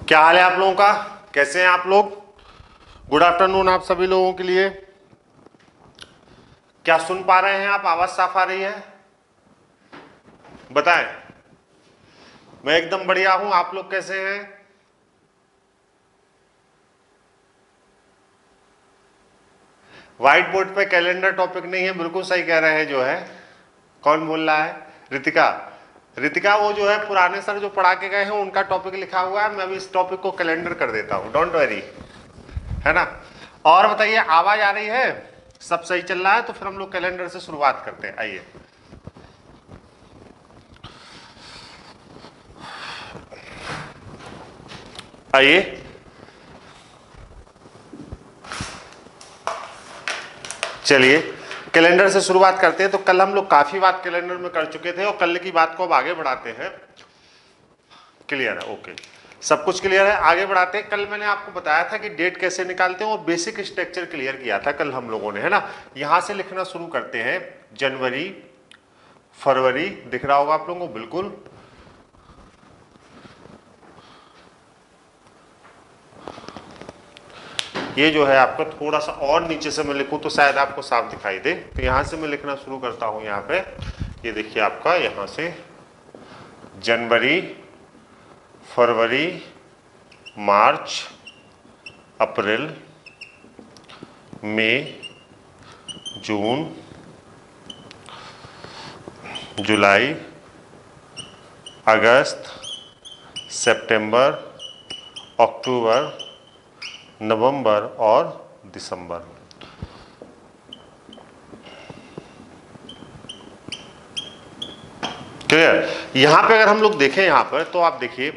क्या हाल है आप लोगों का? कैसे हैं आप लोग? गुड आफ्टरनून आप सभी लोगों के लिए। क्या सुन पा रहे हैं आप? आवाज साफ आ रही है? बताएं। मैं एकदम बढ़िया हूं, आप लोग कैसे हैं? व्हाइट बोर्ड पे कैलेंडर टॉपिक नहीं है, बिल्कुल सही कह रहे हैं। जो है कौन बोल रहा है? रितिका। रितिका वो जो है पुराने सर जो पढ़ा के गए हैं उनका टॉपिक लिखा हुआ है, मैं भी इस टॉपिक को कैलेंडर कर देता हूं, डोंट वरी, है ना। और बताइए, आवाज आ रही है? सब सही चल रहा है? तो फिर हम लोग कैलेंडर से शुरुआत करते हैं। आइए, आइए चलिए कैलेंडर से शुरुआत करते हैं। तो कल हम लोग काफी बात कैलेंडर में कर चुके थे और कल की बात को अब आगे बढ़ाते हैं। क्लियर है? ओके, सब कुछ क्लियर है, आगे बढ़ाते हैं। कल मैंने आपको बताया था कि डेट कैसे निकालते हैं और बेसिक स्ट्रक्चर क्लियर किया था कल हम लोगों ने, है ना। यहां से लिखना शुरू करते हैं। जनवरी, फरवरी, दिख रहा होगा आप लोगों को बिल्कुल। ये जो है आपका थोड़ा सा और नीचे से मैं लिखूं तो शायद आपको साफ दिखाई दे। तो यहां से मैं लिखना शुरू करता हूं। यहां पे ये देखिए आपका, यहां से जनवरी, फरवरी, मार्च, अप्रैल, मई, जून, जुलाई, अगस्त, सितंबर, अक्टूबर, नवंबर और दिसंबर। क्लियर? यहां पे अगर हम लोग देखें यहां पर, तो आप देखिए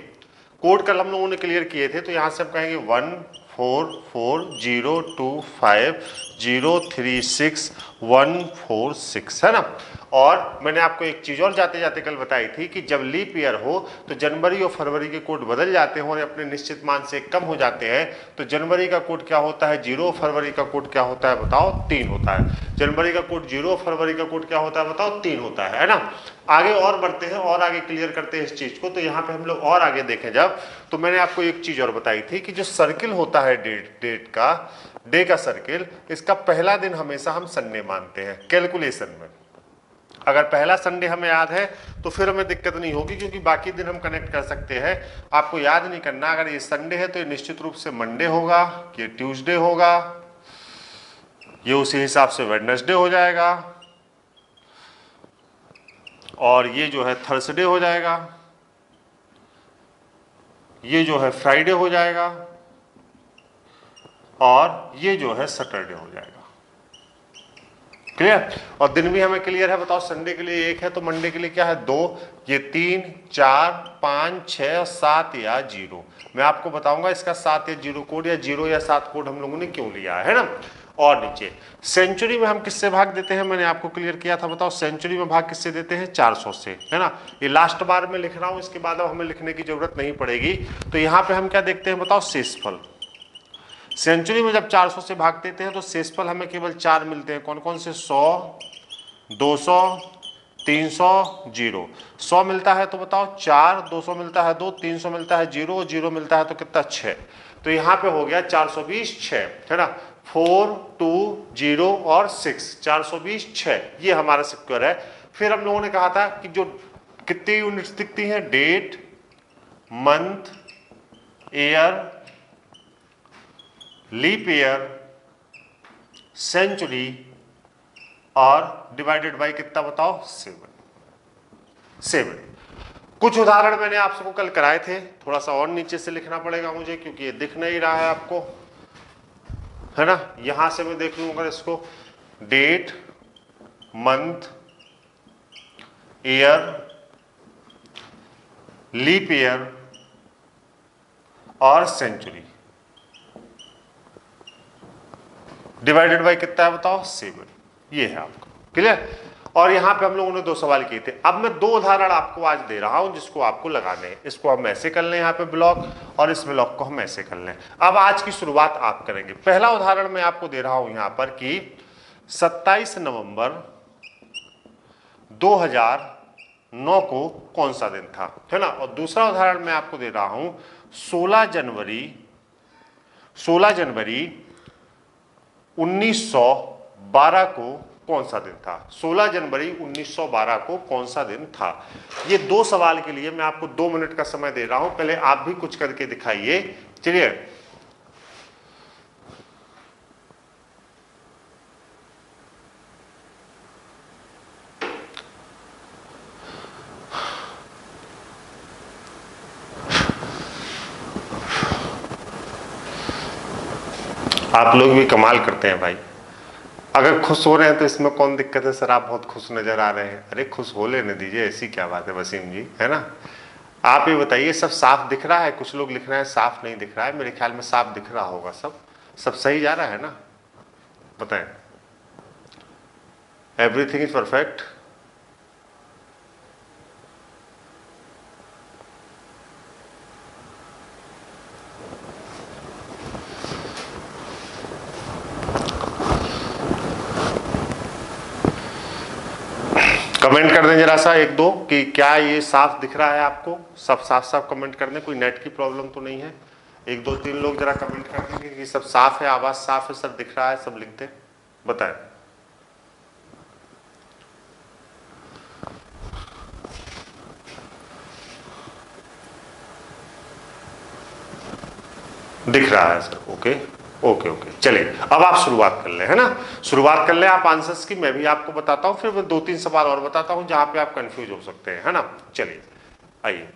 कोड कल हम लोगों ने क्लियर किए थे। तो यहां से हम कहेंगे 1440225 है ना। और मैंने आपको एक चीज और जाते जाते कल बताई थी कि जब लीप ईयर हो तो जनवरी और फरवरी के कोड बदल जाते हैं और अपने निश्चित मान से कम हो जाते हैं। तो जनवरी का कोड क्या होता है 0, फरवरी का कोड क्या होता है बताओ 3 होता है। जनवरी का कोड 0, फरवरी का कोड क्या होता है बताओ 3 होता है ना। आगे और बढ़ते हैं और आगे क्लियर करते हैं इस चीज को। तो यहाँ पे हम लोग और आगे देखें जब, तो मैंने आपको एक चीज और बताई थी कि जो सर्किल होता है डे का सर्किल, इसका पहला दिन हमेशा हम संडे मानते हैं कैलकुलेशन में। अगर पहला संडे हमें याद है तो फिर हमें दिक्कत नहीं होगी, क्योंकि बाकी दिन हम कनेक्ट कर सकते हैं। आपको याद नहीं करना, अगर ये संडे है तो ये निश्चित रूप से मंडे होगा, ये ट्यूसडे होगा, ये उसी हिसाब से वेडनेसडे हो जाएगा, और ये जो है थर्सडे हो जाएगा, ये जो है फ्राइडे हो जाएगा, और ये जो है सैटरडे हो जाएगा। क्लियर? और दिन भी हमें क्लियर है। बताओ, संडे के लिए 1 है तो मंडे के लिए क्या है 2, ये 3, 4, 5, 6 और 7 या 0। मैं आपको बताऊंगा इसका 7 या 0 कोड या 0 या 7 कोड हम लोगों ने क्यों लिया है ना। और नीचे सेंचुरी में हम किससे भाग देते हैं, मैंने आपको क्लियर किया था। बताओ, सेंचुरी में भाग किससे देते हैं 400 से, है ना। ये लास्ट बार में लिख रहा हूं, इसके बाद अब हमें लिखने की जरूरत नहीं पड़ेगी। तो यहां पे हम क्या देखते हैं बताओ, शेषफल। सेंचुरी में जब 400 से भाग देते हैं तो शेषफल हमें केवल 4 मिलते हैं। कौन कौन से? 100, 200, 300, 0। 100 मिलता है तो बताओ 4, 200 मिलता है 2, 300 मिलता है 0, 0 मिलता है तो कितना 6। तो यहां पे हो गया 420 6, है ना। 4, 2, 0 और 6, 420 6, ये हमारा सिक्योर है। फिर हम लोगों ने कहा था कि जो कितनी यूनिट्स दिखती हैं, date, month, year, leap year, century और डिवाइडेड बाय कितना बताओ 7। कुछ उदाहरण मैंने आप सबको कल कराए थे, थोड़ा सा और नीचे से लिखना पड़ेगा मुझे क्योंकि ये दिख नहीं रहा है आपको, है ना। यहां से मैं देख लूंगा इसको, date, month, year, leap year और सेंचुरी, डिवाइडेड बाय कितना है बताओ 7। ये है आपका। क्लियर? और यहां पे हम लोगों ने 2 सवाल किए थे। अब मैं 2 उदाहरण आपको आज दे रहा हूं जिसको आपको लगाने हैं। इसको हम ऐसे कर लें यहाँ पे ब्लॉक, और इस ब्लॉक को हम ऐसे कर लें। अब आज की शुरुआत आप करेंगे। पहला उदाहरण मैं आपको दे रहा हूं यहां पर कि 27 नवंबर 2000 9 को कौन सा दिन था, है ना। और दूसरा उदाहरण मैं आपको दे रहा हूं 16 जनवरी 1912 को कौन सा दिन था। 16 जनवरी 1912 को कौन सा दिन था। ये 2 सवाल के लिए मैं आपको 2 मिनट का समय दे रहा हूं, पहले आप भी कुछ करके दिखाइए। चलिए, आप लोग भी कमाल करते हैं भाई। अगर खुश हो रहे हैं तो इसमें कौन दिक्कत है सर, आप बहुत खुश नजर आ रहे हैं। अरे खुश हो लेने दीजिए, ऐसी क्या बात है वसीम जी, है ना। आप ये बताइए, सब साफ दिख रहा है? कुछ लोग लिख रहे हैं साफ नहीं दिख रहा है, मेरे ख्याल में साफ दिख रहा होगा। सब सही जा रहा है ना, बताएं। Everything is perfect. कमेंट कर दें जरा सा 1-2 कि क्या ये साफ दिख रहा है आपको। सब साफ साफ कमेंट कर दें, कोई नेट की प्रॉब्लम तो नहीं है। 1-2-3 लोग जरा कमेंट कर देंगे कि सब साफ है, आवाज साफ है, सब दिख रहा है, सब लिखते हैं, बताएं। दिख रहा है सर, ओके ओके ओके। चलिए अब आप शुरुआत कर ले, है ना। शुरुआत कर ले आप आंसर्स की, मैं भी आपको बताता हूं, फिर मैं 2-3 सवाल और बताता हूं जहां पे आप कंफ्यूज हो सकते हैं, है ना। चलिए आइए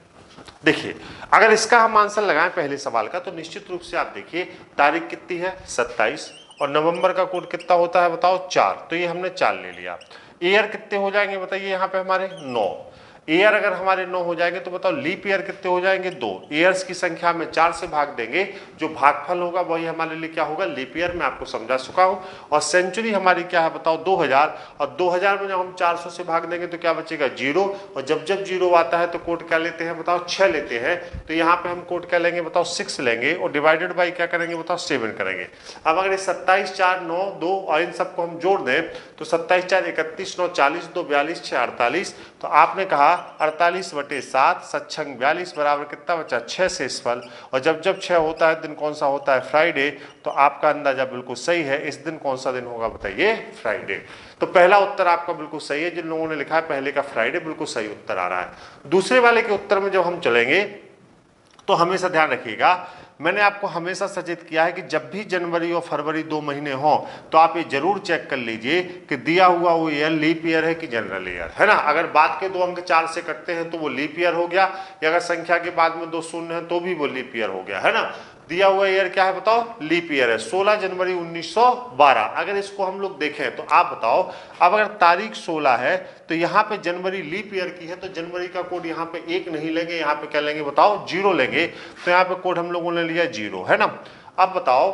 देखिए, अगर इसका हम आंसर लगाएं पहले सवाल का, तो निश्चित रूप से आप देखिए तारीख कितनी है 27, और नवंबर का कोड कितना होता है बताओ 4, तो ये हमने 4 ले लिया। ईयर कितने हो जाएंगे बताइए यहाँ पे हमारे 9। ईयर अगर हमारे 9 हो जाएंगे तो बताओ लीप ईयर कितने हो जाएंगे 2। ईयर्स की संख्या में 4 से भाग देंगे, जो भागफल होगा वही हमारे लिए क्या होगा, लीप ईयर। मैं आपको समझा चुका हूं। और सेंचुरी हमारी क्या है बताओ 2000, और 2000 में जब हम 400 से भाग देंगे तो क्या बचेगा 0, और जब जब 0 आता है तो कोड क्या लेते हैं बताओ 6 लेते हैं। तो यहाँ पे हम कोड क्या लेंगे बताओ 6 लेंगे, और डिवाइडेड बाई क्या करेंगे बताओ 7 करेंगे। अब अगर 27 4 9 2 और इन सबको हम जोड़ दें तो 27 4 31 9 40 2 42 6 48, तो आपने कहा 48/7 सच्छंग 42 बराबर कितना बचा 6 से फल। और जब जब 6 होता है दिन कौन सा होता है फ्राइडे, तो आपका अंदाजा बिल्कुल सही है। इस दिन कौन सा दिन होगा बताइए फ्राइडे। तो पहला उत्तर आपका बिल्कुल सही है, जिन लोगों ने लिखा है पहले का फ्राइडे, बिल्कुल सही उत्तर आ रहा है। दूसरे वाले के उत्तर में जब हम चलेंगे तो हमेशा ध्यान रखिएगा, मैंने आपको हमेशा सचेत किया है कि जब भी जनवरी और फरवरी 2 महीने हो तो आप ये जरूर चेक कर लीजिए कि दिया हुआ वो ईयर लीप ईयर है कि जनरल ईयर, है ना। अगर बाद के 2 अंक 4 से कटते हैं तो वो लीप ईयर हो गया, या अगर संख्या के बाद में 2 शून्य है तो भी वो लीप ईयर हो गया, है ना। दिया हुआ ईयर क्या है बताओ, लीप ईयर है 16 जनवरी 1912। अगर इसको हम लोग देखें तो आप बताओ, अब अगर तारीख 16 है तो यहाँ पे जनवरी लीप ईयर की है, तो जनवरी का कोड यहाँ पे 1 नहीं लेंगे, यहाँ पे क्या लेंगे बताओ 0 लेंगे। तो यहाँ पे कोड हम लोगों ने लिया 0, है ना। अब बताओ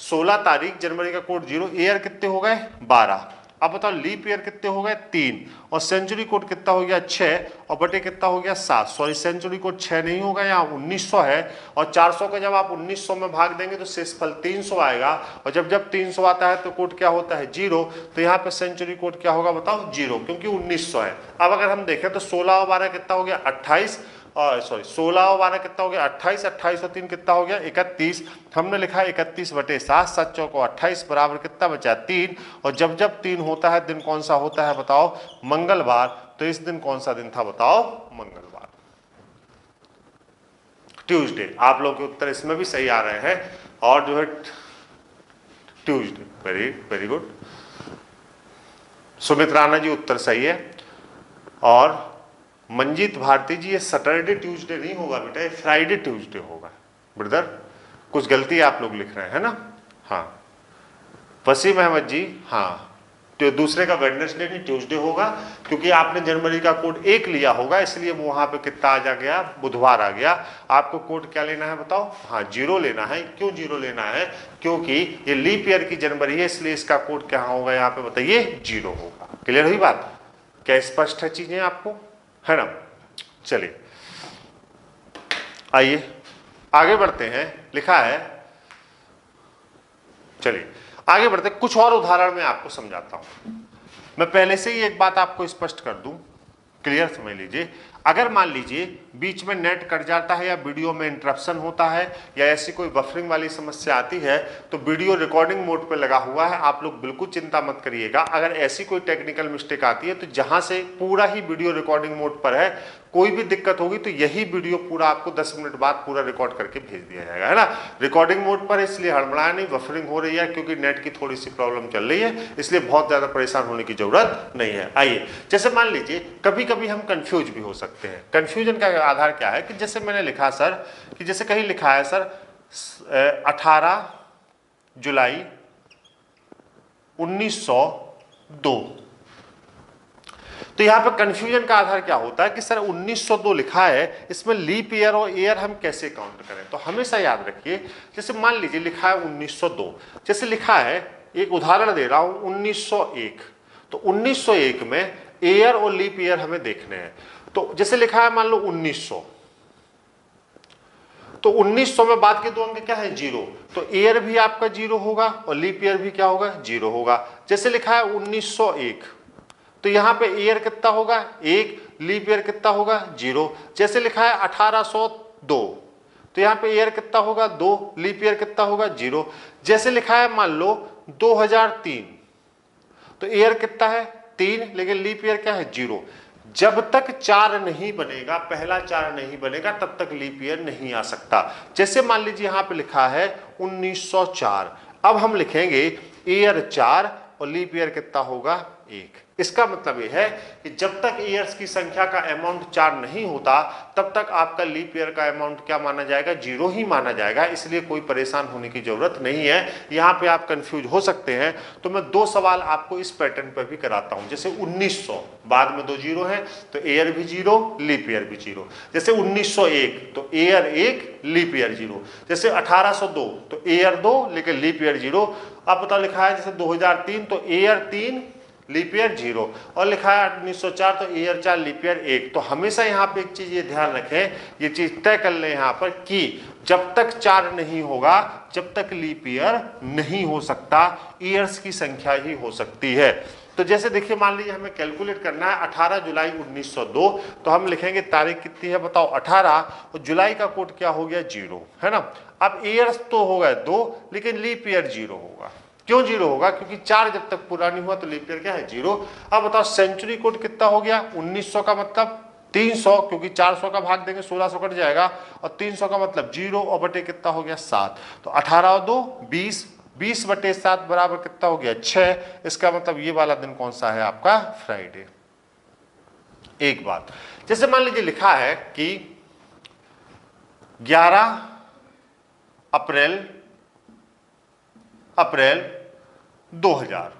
16 तारीख जनवरी का कोड 0, ईयर कितने हो गए 12। अब बताओ लीप ईयर कितने हो गए 3, और सेंचुरी कोड कितना हो गया 6, और बटे कितना हो गया 7। सॉरी सेंचुरी कोड 6 नहीं होगा, यहाँ 1900 है, और 400 का जब आप 1900 में भाग देंगे तो शेषफल 300 आएगा, और जब जब 300 आता है तो कोड क्या होता है 0। तो यहाँ पे सेंचुरी कोड क्या होगा बताओ 0, क्योंकि 1900 है। अब अगर हम देखें तो 16 और 12 कितना हो गया 28, सॉरी 16 और 12 कितना हो गया 28, 28 और 3 कितना हो गया 31। हमने लिखा 31/7, 7 चौको 28 बराबर कितना बचा 3, और जब जब 3 होता है दिन कौन सा होता है बताओ मंगलवार। तो इस दिन कौन सा दिन था बताओ मंगलवार, ट्यूसडे। आप लोग के उत्तर इसमें भी सही आ रहे हैं, और जो है Tuesday, very very good. Sumit Rana ji उत्तर सही है, और मंजीत भारती जी ये सैटरडे ट्यूसडे नहीं होगा बेटा, ये फ्राइडे ट्यूसडे होगा ब्रदर, कुछ गलती आप लोग लिख रहे हैं, है ना। हाँ वसीम अहमद जी, हाँ तो दूसरे का वेडनेसडे नहीं ट्यूसडे होगा, क्योंकि आपने जनवरी का कोड 1 लिया होगा, इसलिए वो वहां पे कितना आ जा गया बुधवार आ गया। आपको कोड क्या लेना है बताओ, हाँ 0 लेना है। क्यों 0 लेना है, क्योंकि ये लीप ईयर की जनवरी है, इसलिए इसका कोड क्या होगा यहाँ पे बताइए 0 होगा। क्लियर हुई बात, क्या स्पष्ट है चीजें आपको, है ना। चलिए आइए आगे बढ़ते हैं, लिखा है, चलिए आगे बढ़ते, कुछ और उदाहरण मैं आपको समझाता हूं। मैं पहले से ही एक बात आपको स्पष्ट कर दूं क्लियर समझ लीजिए। अगर मान लीजिए बीच में नेट कट जाता है या वीडियो में इंटरप्शन होता है या ऐसी कोई बफरिंग वाली समस्या आती है तो वीडियो रिकॉर्डिंग मोड पे लगा हुआ है, आप लोग बिल्कुल चिंता मत करिएगा। अगर ऐसी कोई टेक्निकल मिस्टेक आती है तो जहां से पूरा ही वीडियो रिकॉर्डिंग मोड पर है, कोई भी दिक्कत होगी तो यही वीडियो पूरा आपको 10 मिनट बाद पूरा रिकॉर्ड करके भेज दिया जाएगा, है ना। रिकॉर्डिंग मोड पर इसलिए हड़बड़ाया नहीं, बफरिंग हो रही है क्योंकि नेट की थोड़ी सी प्रॉब्लम चल रही है, इसलिए बहुत ज्यादा परेशान होने की जरूरत नहीं है। आइए, जैसे मान लीजिए कभी कभी हम कंफ्यूज भी हो सकते हैं। कंफ्यूजन का आधार क्या है कि जैसे मैंने लिखा सर कि जैसे कहीं लिखा है सर 18 जुलाई 1902, तो यहां पे कंफ्यूजन का आधार क्या होता है कि सर 1902 लिखा है, इसमें लीप ईयर और ईयर हम कैसे काउंट करें। तो हमेशा याद रखिए, जैसे मान लीजिए लिखा है 1902, जैसे लिखा है, एक उदाहरण दे रहा हूं 1901, तो 1901 में ईयर और लीप ईयर हमें देखने हैं। तो जैसे लिखा है मान लो 1900, तो 1900 में बाद के दो अंक क्या है 0, तो ईयर भी आपका 0 होगा और लीप ईयर भी क्या होगा 0 होगा। जैसे लिखा है 1901, तो यहां पे ईयर कितना होगा 1, लीप ईयर कितना होगा 0। जैसे लिखा है 1802, तो यहां पे ईयर कितना होगा 2, लीप ईयर कितना होगा 0। जैसे लिखा है मान लो 2003, तो ईयर कितना है 3, लेकिन लीप ईयर क्या है 0। जब तक 4 नहीं बनेगा, पहला 4 नहीं बनेगा, तब तक लीप ईयर नहीं आ सकता। जैसे मान लीजिए यहां पे लिखा है 1904, अब हम लिखेंगे ईयर 4 और लीप ईयर कितना होगा 1। इसका मतलब यह है कि जब तक ईयर्स की संख्या का अमाउंट 4 नहीं होता तब तक आपका लीप ईयर का अमाउंट क्या माना जाएगा 0 ही माना जाएगा, इसलिए कोई परेशान होने की जरूरत नहीं है। यहां पे आप कंफ्यूज हो सकते हैं, तो मैं 2 सवाल आपको इस पैटर्न पर भी कराता हूं। जैसे 1900 बाद में 2 0 है तो ईयर भी 0, लीप ईयर भी 0। जैसे 1901 तो ईयर 1, लीप ईयर 0। जैसे 1802 तो ईयर 2 लेकिन लीप ईयर 0। अब पता लिखा है जैसे 2003 तो ईयर 3, लीप ईयर 0, और लिखा है 1904 तो ईयर 4, लीप ईयर 1। तो हमेशा यहाँ पे एक चीज ये ध्यान रखें, ये चीज तय कर लें यहाँ पर कि जब तक 4 नहीं होगा जब तक लीप ईयर नहीं हो सकता, ईयर्स की संख्या ही हो सकती है। तो जैसे देखिए मान लीजिए हमें कैलकुलेट करना है 18 जुलाई 1902, तो हम लिखेंगे तारीख कितनी है बताओ 18, और जुलाई का कोड क्या हो गया 0, है ना। अब ईयर्स तो हो गए 2, लेकिन लीप ईयर 0 होगा। क्यों 0 होगा? क्योंकि 4 जब तक पूरा नहीं हुआ तो लीप ईयर क्या है 0। अब बताओ सेंचुरी कोड कितना हो गया 1900 का मतलब 300, क्योंकि 400 का भाग देंगे 1600 कट जाएगा, और 300 का मतलब 0 और बटे कितना हो गया 7। तो 18 और 2 20, 20 बटे 7 बराबर कितना हो गया 6। इसका मतलब ये वाला दिन कौन सा है आपका फ्राइडे। एक बात, जैसे मान लीजिए लिखा है कि 11 अप्रैल 2000,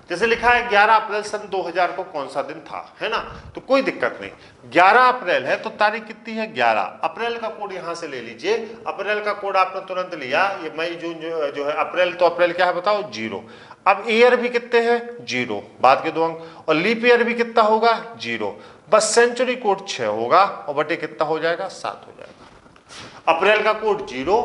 जैसे लिखा है 11 अप्रैल सन 2000 को कौन सा दिन था, है ना। तो कोई दिक्कत नहीं, 11 अप्रैल है तो तारीख कितनी है 11। अप्रैल का कोड यहां से ले लीजिए, अप्रैल का कोड आपने तुरंत लिया, ये मई जून जो है अप्रैल, तो अप्रैल क्या है बताओ 0। अब ईयर भी कितने हैं 0, बाद के 2 अंक, और लीप ईयर भी कितना होगा 0। बस सेंचुरी कोड 6 होगा और बटे कितना हो जाएगा 7 हो जाएगा। अप्रैल का कोड 0,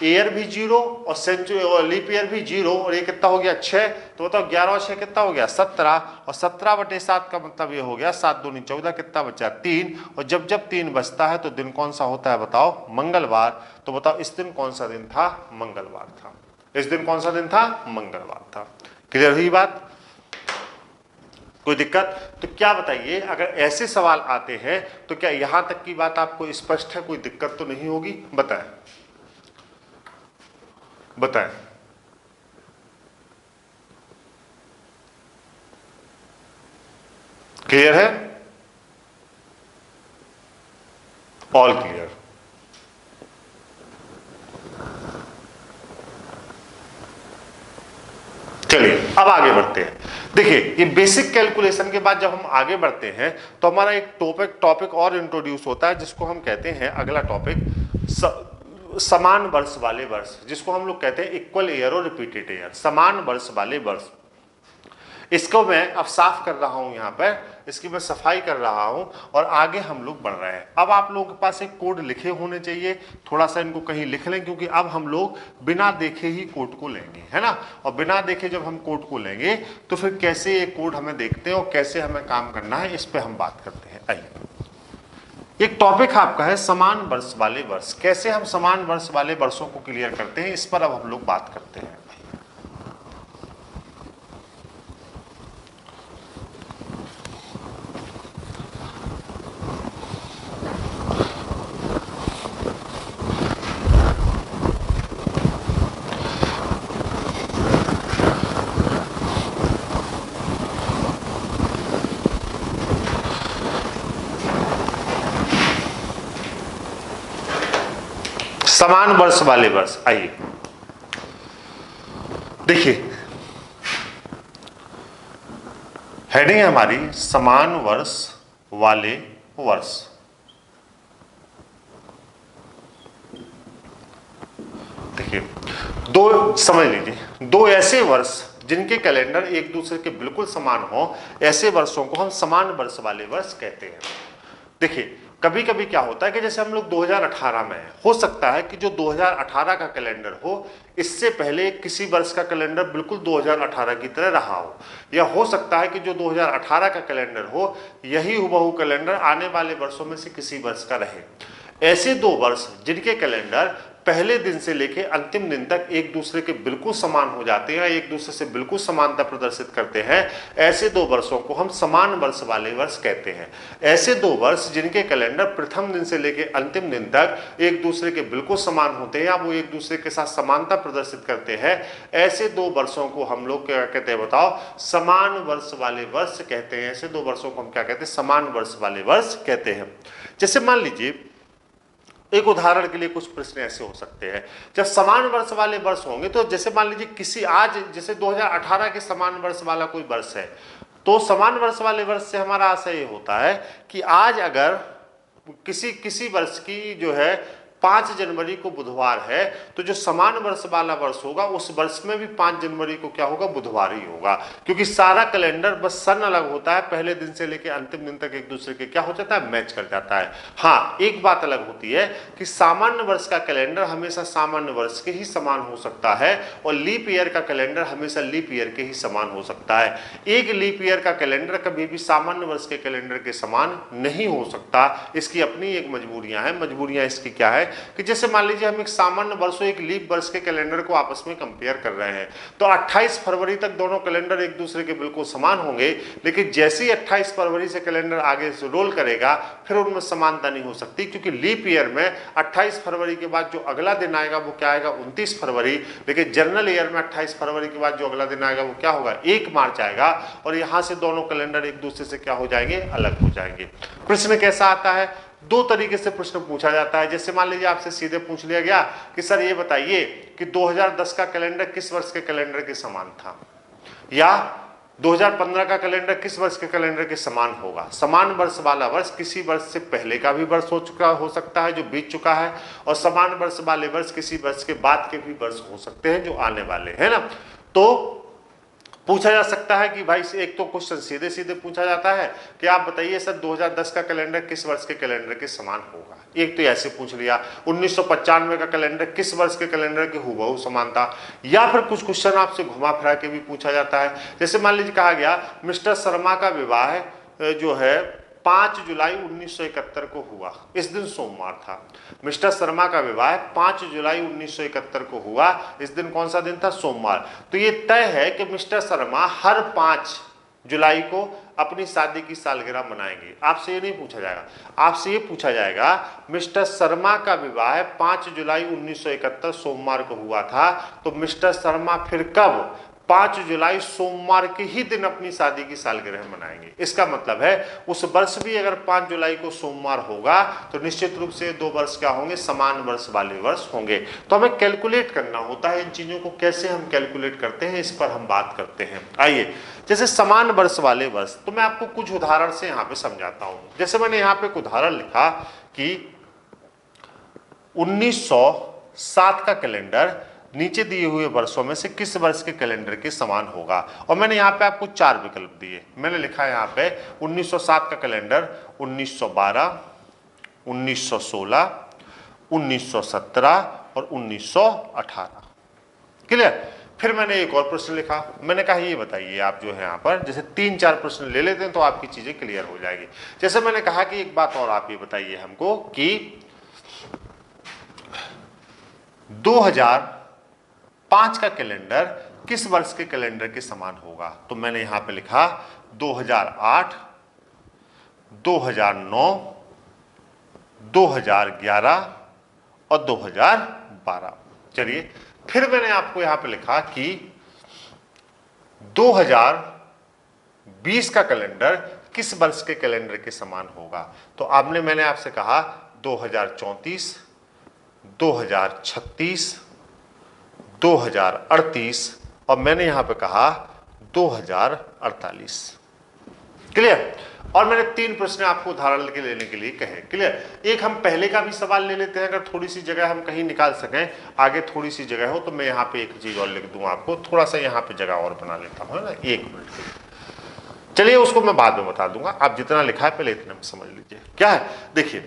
ईयर भी 0 और सेंचुरी और लीप ईयर भी 0, और ये कितना हो गया 6। तो बताओ 11 और 6 कितना हो गया 17, और 17 बटे 7 का मतलब ये हो गया 7 दूनी 14, कितना बचा 3, और जब जब 3 बचता है तो दिन कौन सा होता है बताओ मंगलवार। तो बताओ इस दिन कौन सा दिन था मंगलवार था, इस दिन कौन सा दिन था मंगलवार था। क्लियर हुई बात, कोई दिक्कत? तो क्या बताइए, अगर ऐसे सवाल आते हैं तो क्या यहां तक की बात आपको स्पष्ट है, कोई दिक्कत तो नहीं होगी? बताएं बताएं। क्लियर है? All clear. चलिए अब आगे बढ़ते हैं। देखिए ये बेसिक कैलकुलेशन के बाद जब हम आगे बढ़ते हैं तो हमारा एक टॉपिक और इंट्रोड्यूस होता है, जिसको हम कहते हैं अगला टॉपिक समान वर्ष वाले वर्ष, जिसको हम लोग कहते हैं इक्वल ईयर और रिपीटेड ईयर। समान वर्ष वाले वर्ष, इसको मैं अब साफ कर रहा हूं, यहाँ पर इसकी मैं सफाई कर रहा हूं और आगे हम लोग बढ़ रहे हैं। अब आप लोगों के पास एक कोड लिखे होने चाहिए, थोड़ा सा इनको कहीं लिख लें, क्योंकि अब हम लोग बिना देखे ही कोड को लेंगे, है ना। और बिना देखे जब हम कोड को लेंगे तो फिर कैसे ये कोड हमें देखते हैं और कैसे हमें काम करना है, इस पर हम बात करते हैं। आइए, एक टॉपिक आपका है समान वर्ष वाले वर्ष। कैसे हम समान वर्ष वाले वर्षों को क्लियर करते हैं, इस पर अब हम लोग बात करते हैं। समान वर्ष वाले वर्ष, आइए देखिए, हेडिंग है हमारी समान वर्ष वाले वर्ष। देखिए, दो समझ लीजिए, दो ऐसे वर्ष जिनके कैलेंडर एक दूसरे के बिल्कुल समान हो, ऐसे वर्षों को हम समान वर्ष वाले वर्ष कहते हैं। देखिए, कभी कभी क्या होता है कि जैसे हम लोग 2018 में हैं, हो सकता है कि जो 2018 का कैलेंडर हो इससे पहले किसी वर्ष का कैलेंडर बिल्कुल 2018 की तरह रहा हो, या हो सकता है कि जो 2018 का कैलेंडर हो यही हुबहू कैलेंडर आने वाले वर्षों में से किसी वर्ष का रहे। ऐसे दो वर्ष जिनके कैलेंडर पहले दिन से लेकर अंतिम दिन तक एक दूसरे के बिल्कुल समान हो जाते हैं, एक दूसरे से बिल्कुल समानता प्रदर्शित करते हैं, ऐसे दो वर्षों को हम समान वर्ष वाले वर्ष कहते हैं। ऐसे दो वर्ष जिनके कैलेंडर प्रथम दिन से लेकर अंतिम दिन तक एक दूसरे के बिल्कुल समान होते हैं या वो एक दूसरे के साथ समानता प्रदर्शित करते हैं, ऐसे दो वर्षों को हम लोग क्या कहते हैं बताओ? समान वर्ष वाले वर्ष कहते हैं। ऐसे दो वर्षों को हम क्या कहते हैं? समान वर्ष वाले वर्ष कहते हैं। जैसे मान लीजिए, एक उदाहरण के लिए कुछ प्रश्न ऐसे हो सकते हैं, जब समान वर्ष वाले वर्ष होंगे तो जैसे मान लीजिए किसी आज जैसे 2018 के समान वर्ष वाला कोई वर्ष है, तो समान वर्ष वाले वर्ष से हमारा आशय ये होता है कि आज अगर किसी वर्ष की जो है 5 जनवरी को बुधवार है, तो जो समान वर्ष वाला वर्ष होगा उस वर्ष में भी 5 जनवरी को क्या होगा? बुधवार ही होगा, क्योंकि सारा कैलेंडर बस सन अलग होता है, पहले दिन से लेकर अंतिम दिन तक एक दूसरे के क्या हो जाता है? मैच कर जाता है। हाँ, एक बात अलग होती है कि सामान्य वर्ष का कैलेंडर हमेशा सामान्य वर्ष के ही समान हो सकता है और लीप ईयर का कैलेंडर हमेशा लीप ईयर के ही समान हो सकता है। एक लीप ईयर का कैलेंडर कभी भी सामान्य वर्ष के कैलेंडर के समान नहीं हो सकता, इसकी अपनी एक मजबूरियां हैं। मजबूरियां इसकी क्या है कि जैसे मान लीजिए हम एक सामान्य वर्ष और एक लीप वर्ष के कैलेंडर को आपस में कंपेयर कर रहे हैं, तो 28 फरवरी तक दोनों कैलेंडर एक दूसरे के बिल्कुल समान होंगे, लेकिन जैसे ही 28 फरवरी से कैलेंडर आगे से रोल करेगा फिर उनमें समानता नहीं हो सकती, क्योंकि लीप ईयर में 28 फरवरी के बाद जो अगला दिन आएगा वो क्या आएगा? 29 फरवरी। लेकिन जनरल ईयर में 28 फरवरी के बाद जो अगला दिन आएगा वो क्या होगा? 1 मार्च आएगा, और यहाँ से दोनों कैलेंडर एक दूसरे से क्या हो जाएंगे? अलग हो जाएंगे। प्रश्न कैसा आता है? दो तरीके से प्रश्न पूछा जाता है। जैसे मान लीजिए आपसे सीधे पूछ लिया गया कि सर ये बताइए कि 2010 का कैलेंडर किस वर्ष के कैलेंडर के समान था, या 2015 का कैलेंडर किस वर्ष के कैलेंडर के समान होगा। समान वर्ष वाला वर्ष किसी वर्ष से पहले का भी वर्ष हो सकता है जो बीत चुका है, और समान वर्ष वाले वर्ष किसी वर्ष के बाद के भी वर्ष हो सकते हैं जो आने वाले हैं ना। तो पूछा जा सकता है कि भाई एक तो क्वेश्चन सीधे सीधे पूछा जाता है कि आप बताइए सर 2010 का कैलेंडर किस वर्ष के कैलेंडर के समान होगा। एक तो ऐसे पूछ लिया, 1995 का कैलेंडर किस वर्ष के कैलेंडर के हुबहू समान था। या फिर कुछ क्वेश्चन आपसे घुमा फिरा के भी पूछा जाता है। जैसे मान लीजिए कहा गया मिस्टर शर्मा का विवाह जो है 5 जुलाई 1971 को हुआ, इस दिन सोमवार था। मिस्टर शर्मा का विवाह 5 जुलाई 1971 को हुआ, इस दिन कौन सा दिन था? सोमवार। तो ये तय है कि मिस्टर शर्मा हर 5 जुलाई को अपनी शादी की सालगिरह मनाएंगे। आपसे ये नहीं पूछा जाएगा, आपसे ये पूछा जाएगा मिस्टर शर्मा का विवाह 5 जुलाई 1971 सोमवार को हुआ था, तो मिस्टर शर्मा फिर कब? 5 जुलाई सोमवार के ही दिन अपनी शादी की सालगिरह मनाएंगे। इसका मतलब है उस वर्ष भी अगर 5 जुलाई को सोमवार होगा तो निश्चित रूप से दो वर्ष क्या होंगे? समान वर्ष वाले वर्ष होंगे। तो हमें कैलकुलेट करना होता है इन चीजों को। कैसे हम कैलकुलेट करते हैं इस पर हम बात करते हैं। आइए, जैसे समान वर्ष वाले वर्ष, तो मैं आपको कुछ उदाहरण से यहाँ पे समझाता हूँ। जैसे मैंने यहाँ पे एक उदाहरण लिखा कि 1907 का कैलेंडर नीचे दिए हुए वर्षों में से किस वर्ष के कैलेंडर के समान होगा। और मैंने यहाँ पे आपको 4 विकल्प दिए। मैंने लिखा है यहाँ पे 1907 का कैलेंडर 1912, 1916, 1917 और 1918। क्लियर। फिर मैंने एक और प्रश्न लिखा, मैंने कहा ये बताइए आप जो है यहाँ पर जैसे 3-4 प्रश्न ले लेते हैं तो आपकी चीजें क्लियर हो जाएगी। जैसे मैंने कहा कि एक बात और आप ये बताइए हमको कि 2005 का कैलेंडर किस वर्ष के कैलेंडर के समान होगा। तो मैंने यहां पे लिखा 2008, 2009, 2011 और 2012। चलिए फिर मैंने आपको यहां पे लिखा कि 2020 का कैलेंडर किस वर्ष के कैलेंडर के समान होगा। तो मैंने आपसे कहा 2034, 2036, 2038 और मैंने यहां पे कहा 2048। क्लियर। और मैंने 3 प्रश्न आपको उदाहरण के लेने के लिए कहे। क्लियर। एक हम पहले का भी सवाल ले लेते हैं, अगर थोड़ी सी जगह हम कहीं निकाल सकें, आगे थोड़ी सी जगह हो तो मैं यहाँ पे एक चीज और लिख दूं आपको, थोड़ा सा यहाँ पे जगह और बना लेता हूं, है ना, 1 मिनट के लिए। चलिए उसको मैं बाद में बता दूंगा, आप जितना लिखा है पहले इतना में समझ लीजिए। क्या है, देखिए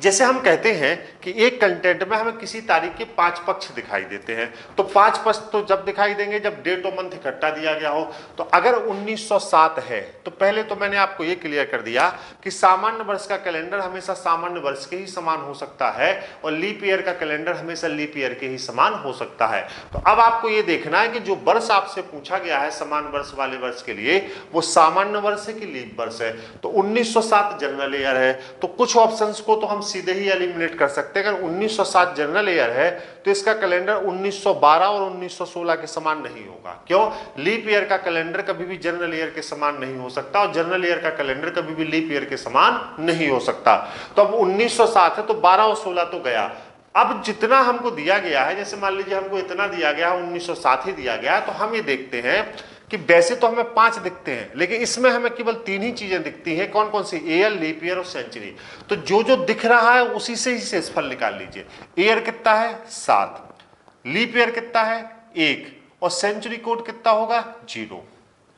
जैसे हम कहते हैं कि एक कंटेंट में हमें किसी तारीख के 5 पक्ष दिखाई देते हैं, तो 5 पक्ष तो जब दिखाई देंगे जब डेट और मंथ इकट्ठा दिया गया हो। तो अगर 1907 है तो पहले तो मैंने आपको ये क्लियर कर दिया कि सामान्य वर्ष का कैलेंडर हमेशा सामान्य वर्ष के ही समान हो सकता है और लीप ईयर का कैलेंडर हमेशा लीप ईयर के ही समान हो सकता है। तो अब आपको ये देखना है कि जो वर्ष आपसे पूछा गया है समान वर्ष वाले वर्ष के लिए वो सामान्य वर्ष है कि लीप वर्ष है। तो 1907 जनरल ईयर है, तो कुछ ऑप्शंस को तो हम सीधे ही एलिमिनेट कर सकते हैं। अगर 1907 जनरल ईयर है तो इसका कैलेंडर 1912 और 1916 के समान नहीं होगा। क्यों? लीप ईयर का कैलेंडर कभी भी जनरल ईयर के समान नहीं हो सकता और जनरल ईयर का कैलेंडर कभी भी लीप ईयर के समान नहीं हो सकता। तो अब 1907 है तो 12 और 16 तो गया। अब जितना हमको दिया गया है, जैसे मान लीजिए हमको इतना दिया गया है, 1907 ही दिया गया है, तो हम ये देखते हैं कि वैसे तो हमें 5 दिखते हैं लेकिन इसमें हमें केवल 3 ही चीजें दिखती हैं। कौन कौन सी? ईयर, लीप ईयर और सेंचुरी। तो जो जो दिख रहा है उसी से ही शेषफल निकाल लीजिए। ईयर कितना है? 7, लीप ईयर कितना है? 1 और सेंचुरी कोड कितना होगा? 0,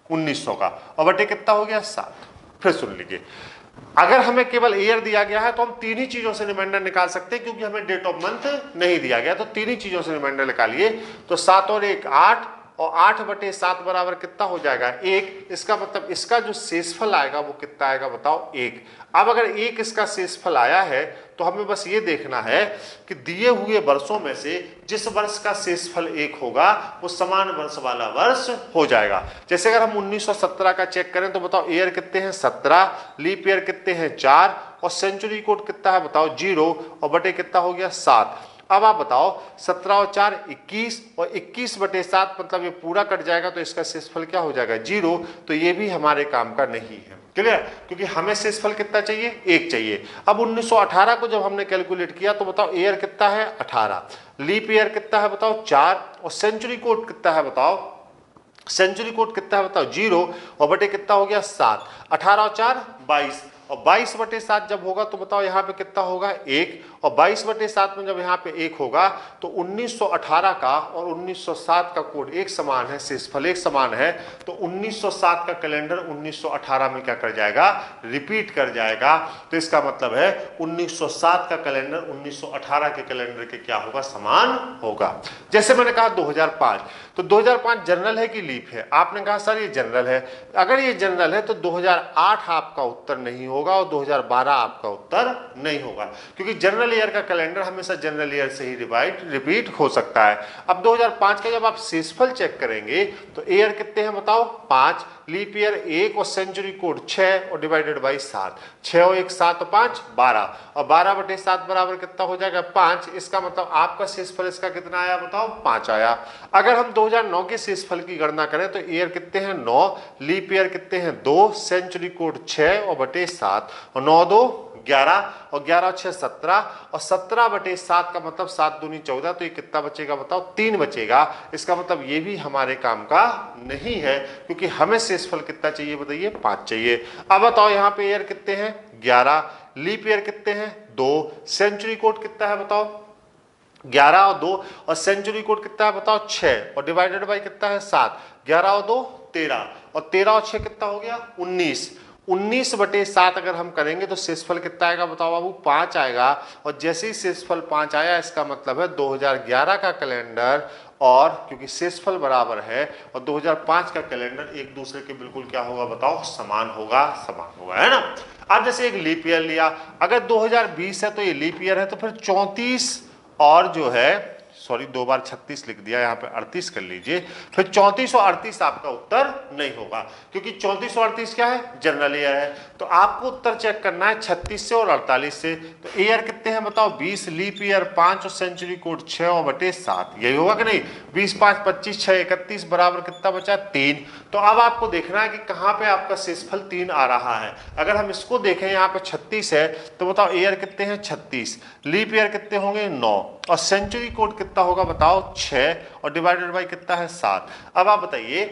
1900 का, और बटे कितना हो गया? 7। फिर सुन लीजिए, अगर हमें केवल ईयर दिया गया है तो हम 3 ही चीजों से रिमाइंडर निकाल सकते हैं, क्योंकि हमें डेट ऑफ मंथ नहीं दिया गया। तो 3 ही चीजों से रिमाइंडर निकालिए। तो 7 और 1 8 और 8/7 बराबर कितना हो जाएगा? 1। इसका मतलब इसका जो शेषफल आएगा वो कितना आएगा बताओ? 1। अब अगर 1 इसका शेषफल आया है तो हमें बस ये देखना है कि दिए हुए वर्षों में से जिस वर्ष का शेषफल 1 होगा वो समान वर्ष वाला वर्ष हो जाएगा। जैसे अगर हम 1917 का चेक करें तो बताओ ईयर कितने हैं? 17, लीप ईयर कितने हैं? 4 और सेंचुरी कोड कितना है बताओ? 0 और बटे कितना हो गया? 7। अब आप बताओ 17 और 4 21 और 21/7 मतलब ये पूरा कट जाएगा तो इसका शेषफल क्या हो जाएगा? 0। तो ये भी हमारे काम का नहीं है। क्लियर? क्योंकि हमें शेषफल कितना चाहिए? 1 चाहिए। अब 1918 को जब हमने कैलकुलेट किया तो बताओ ईयर कितना है? 18, लीप ईयर कितना है बताओ? 4 और सेंचुरी कोड कितना है बताओ? सेंचुरी कोड कितना है बताओ? 0 और बटे कितना हो गया? 7। 18 और 4 22 और 22/7 जब होगा तो बताओ यहाँ पे कितना होगा? 1 और 22/7 में जब यहाँ पे 1 होगा तो 1918 का और 1907 का कोड एक समान है, शेषफल एक समान है। तो 1907 का कैलेंडर 1918 में क्या कर जाएगा? रिपीट कर जाएगा। तो इसका मतलब है 1907 का कैलेंडर 1918 के कैलेंडर के क्या होगा? समान होगा। जैसे मैंने कहा 2005, तो 2005 जनरल है कि लीप है? आपने कहा सर ये जनरल है। अगर ये जनरल है तो 2008 आपका उत्तर नहीं होगा और 2012 आपका उत्तर नहीं होगा, क्योंकि जनरल ईयर का कैलेंडर हमेशा जनरल ईयर से ही रिपीट हो सकता है। अब 2005 का जब आप शेषफल चेक करेंगे तो ईयर कितने हैं बताओ? 5, लीप ईयर 1 और सेंचुरी कोड 6 और डिवाइडेड बाई 7। 6 और 1 7 और 5 12 और 12/7 बराबर कितना हो जाएगा? 5। इसका मतलब आपका शेषफल इसका कितना आया बताओ? 5 आया। अगर हम 2009 के शेषफल की गणना करें तो ईयर कितने हैं? 9, लीप ईयर कितने हैं? 2, सेंचुरी कोड 6 और बटे 7 और 9 2 11 और 11 और 6 17 और 17/7 का मतलब 7 दूनी 14। तो ये कितना बचेगा बताओ? 3 बचेगा। इसका मतलब ये भी हमारे काम का नहीं है, क्योंकि हमें शेषफल कितना चाहिए बताइए? 5 चाहिए। अब बताओ यहाँ पे ईयर कितने हैं? 11, लीप ईयर कितने हैं? 2, सेंचुरी कोड कितना है बताओ? 11 और 2, और सेंचुरी कोड कितना है बताओ 6, और डिवाइडेड बाई कितना है 7, 11 और 2 13, और 13 और 6 कितना हो गया 19, 19/7 अगर हम करेंगे तो शेषफल कितना आएगा बताओ बाबू 5 आएगा। और जैसे ही शेषफल 5 आया इसका मतलब है 2011 का कैलेंडर, और क्योंकि शेषफल बराबर है और 2005 का कैलेंडर एक दूसरे के बिल्कुल क्या होगा बताओ समान होगा, है ना। अब जैसे एक लीप ईयर लिया, अगर 2020 है तो ये लीप ईयर है, तो फिर 34 और जो है सॉरी 2 बार 36 लिख दिया, यहाँ पे 38 कर लीजिए, फिर 34 और 38 आपका उत्तर नहीं होगा, क्योंकि 34 और 38 क्या है जनरल ईयर है। तो आपको उत्तर चेक करना है 36 से और 48 से। तो ईयर कितने हैं बताओ 20, लीप ईयर 5 और सेंचुरी कोड 6 और बटे 7, यही होगा कि नहीं। 20 5 25 6 31 बराबर कितना बचा 3। तो अब आपको देखना है कि कहाँ पे आपका शेषफल 3 आ रहा है। अगर हम इसको देखें यहाँ पे 36 है, तो बताओ ईयर कितने हैं 36, लीप ईयर कितने होंगे 9, और सेंचुरी कोड कितना होगा बताओ 6, और डिवाइडेड बाई कितना है 7। अब आप बताइए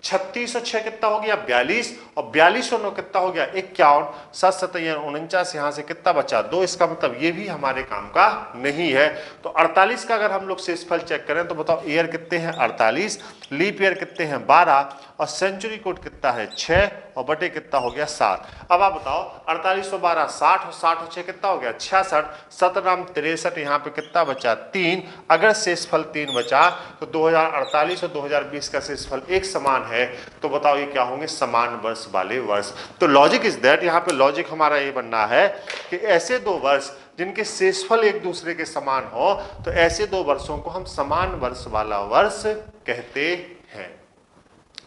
36 और 6 कितना हो गया 42, और 42 और 9 कितना हो गया 51, 7 7 49, यहाँ से कितना बचा 2। इसका मतलब ये भी हमारे काम का नहीं है। तो 48 का अगर हम लोग शेषफल चेक करें तो बताओ ईयर कितने हैं 48, लीप ईयर कितने हैं 12, और सेंचुरी कोड कितना है 6, और बटे कितना हो गया 7। अब आप बताओ 48 और 12 60, और 60 और 6 कितना हो गया 66, 7 नाम 63, यहाँ पे कितना बचा 3। अगर शेषफल 3 बचा तो 2048 और 2020 का शेषफल एक समान है, तो बताओ ये क्या होंगे समान वर्ष वाले वर्ष। तो लॉजिक इज दैट, यहाँ पे लॉजिक हमारा ये बनना है कि ऐसे दो वर्ष जिनके शेषफल एक दूसरे के समान हो, तो ऐसे दो वर्षों को हम समान वर्ष वाला वर्ष कहते हैं।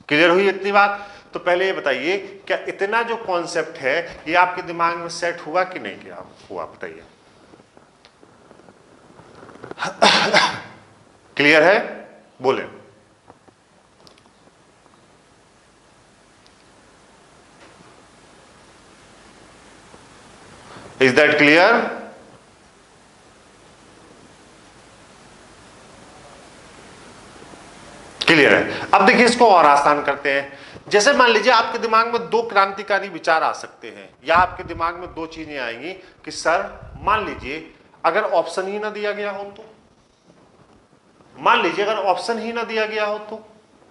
क्लियर हुई इतनी बात। तो पहले ये बताइए क्या इतना जो कॉन्सेप्ट है ये आपके दिमाग में सेट हुआ कि नहीं किया हुआ, बताइए। क्लियर है बोले। Is that clear? क्लियर है। अब देखिए इसको और आसान करते हैं। जैसे मान लीजिए आपके दिमाग में दो क्रांतिकारी विचार आ सकते हैं, या आपके दिमाग में दो चीजें आएंगी कि सर मान लीजिए अगर ऑप्शन ही ना दिया गया हो तो, मान लीजिए अगर ऑप्शन ही ना दिया गया हो तो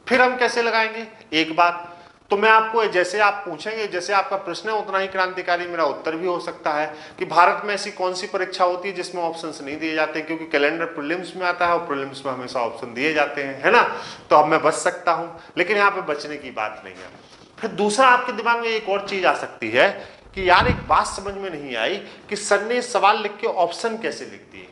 फिर हम कैसे लगाएंगे। एक बात तो मैं आपको जैसे आप पूछेंगे, जैसे आपका प्रश्न है उतना ही क्रांतिकारी मेरा उत्तर भी हो सकता है कि भारत में ऐसी कौन सी परीक्षा होती है जिसमें ऑप्शंस नहीं दिए जाते, क्योंकि कैलेंडर प्रीलिम्स में आता है और प्रीलिम्स में हमेशा ऑप्शन दिए जाते हैं, है ना। तो अब मैं बच सकता हूं, लेकिन यहाँ पे बचने की बात नहीं है। फिर दूसरा आपके दिमाग में एक और चीज आ सकती है कि यार एक बात समझ में नहीं आई कि सर ने सवाल लिख के ऑप्शन कैसे लिख दिए।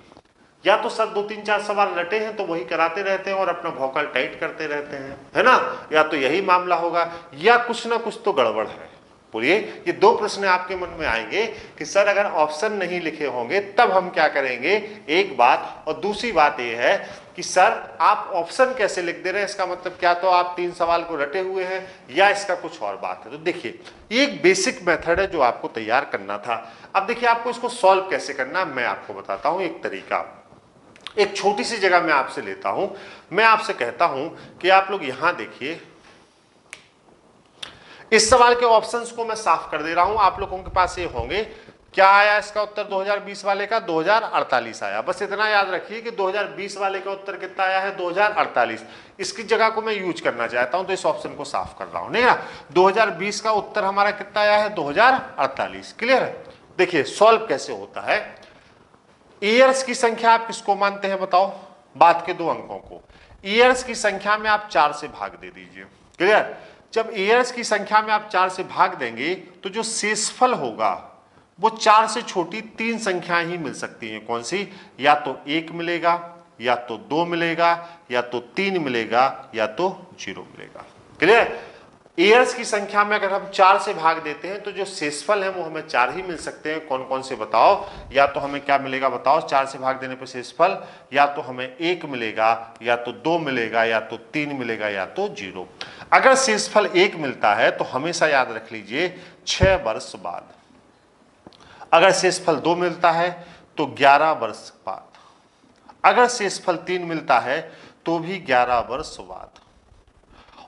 या तो सर 2-3-4 सवाल रटे हैं तो वही कराते रहते हैं और अपना भौकाल टाइट करते रहते हैं, है ना। या तो यही मामला होगा या कुछ ना कुछ तो गड़बड़ है। बोलिए, ये दो प्रश्न आपके मन में आएंगे कि सर अगर ऑप्शन नहीं लिखे होंगे तब हम क्या करेंगे, एक बात। और दूसरी बात ये है कि सर आप ऑप्शन कैसे लिख दे रहे हैं, इसका मतलब क्या तो आप 3 सवाल को रटे हुए हैं या इसका कुछ और बात है। तो देखिए ये एक बेसिक मेथड है जो आपको तैयार करना था। अब देखिए आपको इसको सॉल्व कैसे करना मैं आपको बताता हूं एक तरीका। एक छोटी सी जगह मैं आपसे लेता हूं, मैं आपसे कहता हूं कि आप लोग यहां देखिए, इस सवाल के ऑप्शंस को मैं साफ कर दे रहा हूं, आप लोगों के पास ये होंगे। क्या आया इसका उत्तर 2020 वाले का 2048 आया। बस इतना याद रखिए कि 2020 वाले का उत्तर कितना आया है 2048। इसकी जगह को मैं यूज करना चाहता हूं तो इस ऑप्शन को साफ कर रहा हूं, नहीं ना। 2020 का उत्तर हमारा कितना आया है 2048। क्लियर है। देखिए सॉल्व कैसे होता है। ईयर्स की संख्या आप किसको मानते हैं बताओ, बात के 2 अंकों को। ईयर्स की संख्या में आप 4 से भाग दे दीजिए। क्लियर। जब ईयर्स की संख्या में आप 4 से भाग देंगे तो जो शेषफल होगा वो 4 से छोटी 3 संख्याएं ही मिल सकती हैं। कौन सी, या तो 1 मिलेगा, या तो 2 मिलेगा, या तो 3 मिलेगा, या तो 0 मिलेगा। क्लियर। ईयर्स की संख्या में अगर हम 4 से भाग देते हैं तो जो शेषफल है वो हमें 4 ही मिल सकते हैं। कौन कौन से बताओ। या तो हमें क्या मिलेगा बताओ 4 से भाग देने पर शेषफल, या तो हमें 1 मिलेगा, या तो 2 मिलेगा, या तो 3 मिलेगा, या तो 0। अगर शेषफल 1 मिलता है तो हमेशा याद रख लीजिए 6 वर्ष बाद। अगर शेषफल 2 मिलता है तो 11 वर्ष बाद। अगर शेषफल 3 मिलता है तो भी 11 वर्ष बाद।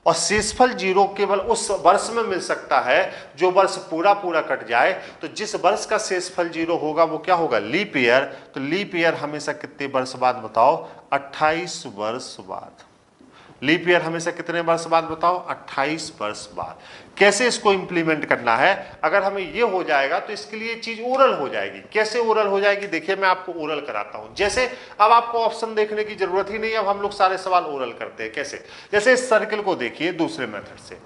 और शेषफल 0 केवल उस वर्ष में मिल सकता है जो वर्ष पूरा पूरा कट जाए। तो जिस वर्ष का शेषफल 0 होगा वो क्या होगा, लीप ईयर। तो लीप ईयर हमेशा कितने वर्ष बाद बताओ, 28 वर्ष बाद। लीप ईयर हमेशा कितने वर्ष बाद बताओ, 28 वर्ष बाद। कैसे इसको इंप्लीमेंट करना है, अगर हमें ये हो जाएगा तो इसके लिए चीज ओरल हो जाएगी। कैसे ओरल हो जाएगी, देखिए मैं आपको ओरल कराता हूं। जैसे अब आपको ऑप्शन देखने की जरूरत ही नहीं, अब हम लोग सारे सवाल ओरल करते हैं। कैसे, जैसे इस सर्किल को देखिए दूसरे मेथड से।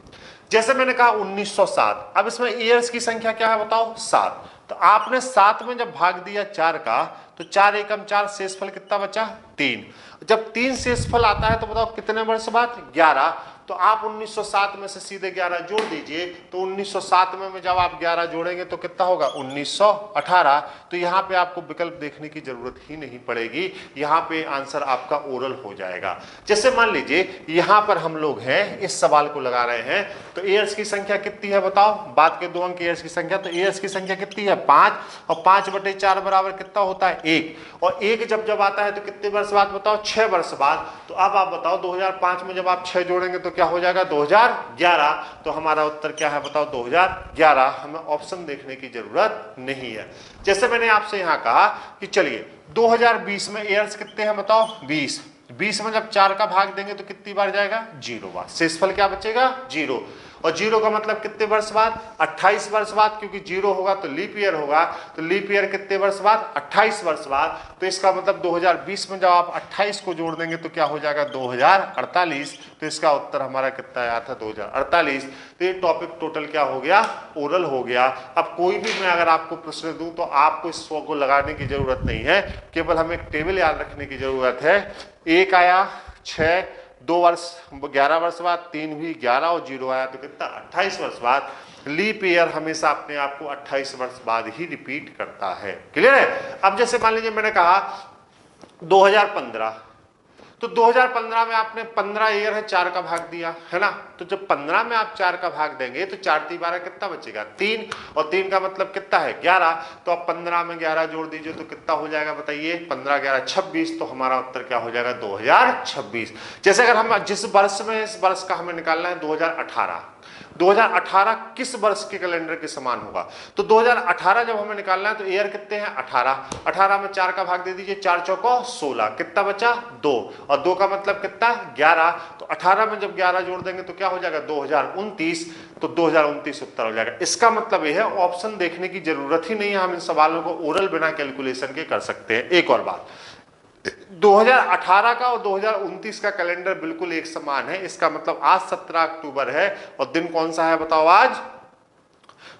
जैसे मैंने कहा 1907, अब इसमें ईयर्स की संख्या क्या है बताओ, 7। तो आपने 7 में जब भाग दिया 4 का, तो 4 एकम 4, शेषफल कितना बचा, 3। जब 3 शेषफल आता है तो बताओ कितने वर्ष बाद, 11। तो आप 1907 में से सीधे 11 जोड़ दीजिए। तो 1907 में जब आप 11 जोड़ेंगे तो कितना होगा, 1918। तो यहाँ पे आपको विकल्प देखने की जरूरत ही नहीं पड़ेगी, यहाँ पे आंसर आपका ओरल हो जाएगा। जैसे मान लीजिए यहाँ पर हम लोग हैं, इस सवाल को लगा रहे हैं, तो ईयर्स की संख्या कितनी है बताओ, बाद के 2 अंक ईयर्स की संख्या। तो ईयर्स की संख्या कितनी है, 5, और 5/4 बराबर कितना होता है, 1। और 1 जब आता है तो कितने वर्ष बाद बताओ, 6 वर्ष बाद। तो अब आप बताओ 2005 में जब आप 6 जोड़ेंगे तो क्या हो जाएगा, 2011। तो हमारा उत्तर क्या है बताओ, 2011। हमें ऑप्शन देखने की जरूरत नहीं है। जैसे मैंने आपसे यहां कहा कि चलिए 2020 में ईयर्स कितने हैं बताओ, 20। 20 में जब 4 का भाग देंगे तो कितनी बार जाएगा, 0 बार। शेषफल क्या बचेगा, 0। और 0 का मतलब कितने वर्ष बाद, 28 वर्ष बाद, क्योंकि 0 होगा तो लीप ईयर होगा। तो लीप ईयर कितने वर्ष बाद, 28 वर्ष बाद। तो इसका मतलब 2020 में जब आप 28 को जोड़ देंगे तो क्या हो जाएगा, 2048। तो इसका उत्तर हमारा कितना आया था, 2048। तो ये टॉपिक टोटल क्या हो गया, ओरल हो गया। अब कोई भी मैं अगर आपको प्रश्न दूं तो आपको इस को लगाने की जरूरत नहीं है, केवल हमें एक टेबल याद रखने की जरूरत है। 1 आया 6, 2 वर्ष 11 वर्ष बाद, 3 भी 11, और 0 आया तो कितना, 28 वर्ष बाद। लीप ईयर हमेशा अपने आप को 28 वर्ष बाद ही रिपीट करता है। क्लियर है। अब जैसे मान लीजिए मैंने कहा 2015, तो 2015 में आपने 15 ईयर है, 4 का भाग दिया है ना। तो जब 15 में आप 4 का भाग देंगे तो 4 × 12 कितना बचेगा, 3। और 3 का मतलब कितना है, 11। तो आप 15 में 11 जोड़ दीजिए तो कितना हो जाएगा बताइए, 15 11 26। तो हमारा उत्तर क्या हो जाएगा, 2026। जैसे अगर हम जिस वर्ष में, इस वर्ष का हमें निकालना है 2018, 2018 किस वर्ष के कैलेंडर के समान होगा। तो 2018 जब हमें निकालना है तो ईयर कितने हैं, 18। 18 में 4 का भाग दे दीजिए, 4 चौको 16, कितना बचा, 2। और 2 का मतलब कितना, 11। तो 18 में जब 11 जोड़ देंगे तो क्या हो जाएगा, 2029। तो 2029 उत्तर हो जाएगा। इसका मतलब यह है ऑप्शन देखने की जरूरत ही नहीं है, हम इन सवालों को ओरल बिना कैलकुलेशन के कर सकते हैं। एक और बात, 2018 का और 2029 का कैलेंडर बिल्कुल एक समान है। इसका मतलब आज 17 अक्टूबर है, और दिन कौन सा है बताओ, आज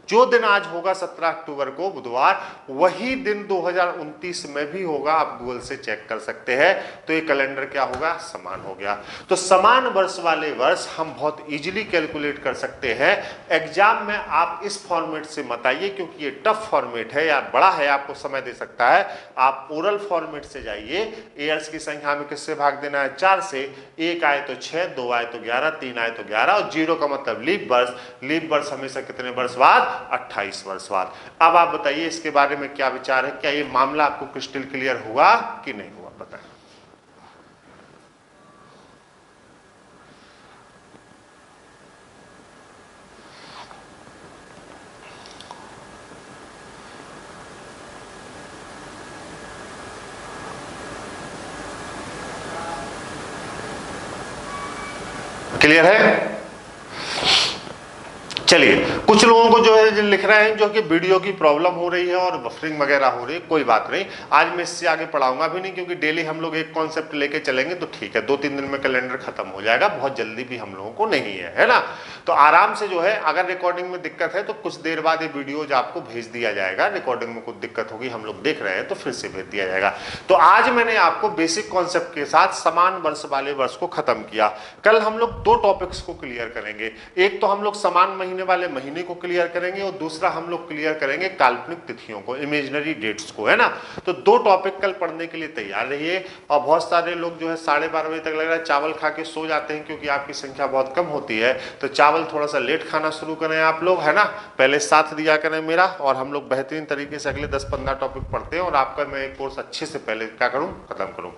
जो दिन आज होगा 17 अक्टूबर को बुधवार, वही दिन 2029 में भी होगा। आप गूगल से चेक कर सकते हैं। तो ये कैलेंडर क्या होगा, समान हो गया। तो समान वर्ष वाले वर्ष हम बहुत इजीली कैलकुलेट कर सकते हैं। एग्जाम में आप इस फॉर्मेट से मत आइए, क्योंकि ये टफ फॉर्मेट है यार, बड़ा है, आपको समय दे सकता है। आप ओरल फॉर्मेट से जाइए। ईयर्स की संख्या में किससे भाग देना है, 4 से। 1 आए तो 6, 2 आए तो 11, 3 आए तो 11, और 0 का मतलब लीप वर्ष। लीप वर्ष हमेशा कितने वर्ष बाद, 28 वर्ष बाद। अब आप बताइए इसके बारे में क्या विचार है, क्या ये मामला आपको क्रिस्टल क्लियर हुआ कि नहीं हुआ, बताएं। क्लियर है। चलिए, कुछ लोगों को जो है लिख रहे हैं जो कि वीडियो की प्रॉब्लम हो रही है और बफरिंग वगैरह हो रही है। कोई बात नहीं, आज मैं इससे आगे पढ़ाऊंगा भी नहीं, क्योंकि डेली हम लोग एक कॉन्सेप्ट लेके चलेंगे तो ठीक है। 2-3 दिन में कैलेंडर खत्म हो जाएगा, बहुत जल्दी भी हम लोगों को नहीं है ना। तो आराम से जो है, अगर रिकॉर्डिंग में दिक्कत है तो कुछ देर बाद ये वीडियोज आपको भेज दिया जाएगा। रिकॉर्डिंग में कुछ दिक्कत होगी, हम लोग देख रहे हैं, तो फिर से भेज दिया जाएगा। तो आज मैंने आपको बेसिक कॉन्सेप्ट के साथ समान वर्ष वाले वर्ष को खत्म किया। कल हम लोग 2 टॉपिक्स को क्लियर करेंगे। एक तो हम लोग समान महीने वाले महीने को क्लियर करेंगे, और दूसरा हम लोग क्लियर करेंगे काल्पनिक तिथियों को, इमेजिनरी डेट्स को, है ना। तो 2 टॉपिक कल पढ़ने के लिए तैयार रहिए। और बहुत सारे लोग जो है 12:30 बजे तक लग रहा है चावल खा के सो जाते हैं, क्योंकि आपकी संख्या बहुत कम होती है। तो चावल थोड़ा सा लेट खाना शुरू करें आप लोग, है ना। पहले साथ दिया करें मेरा, और हम लोग बेहतरीन तरीके से अगले 10-15 टॉपिक पढ़ते हैं, और आपका मैं कोर्स अच्छे से पहले क्या करूं, खत्म करूं।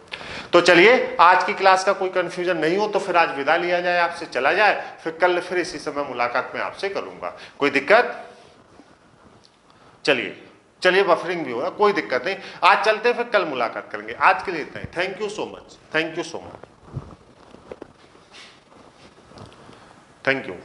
तो चलिए, आज की क्लास का कोई कंफ्यूजन नहीं हो तो फिर आज विदा लिया जाए, आपसे चला जाए, फिर कल फिर इसी समय मुलाकात में आपसे करूंगा। कोई दिक्कत? चलिए बफरिंग भी होगा, कोई दिक्कत नहीं। आज चलते हैं, फिर कल मुलाकात करेंगे। आज के लिए इतना ही। Thank you so much, thank you so much, thank you.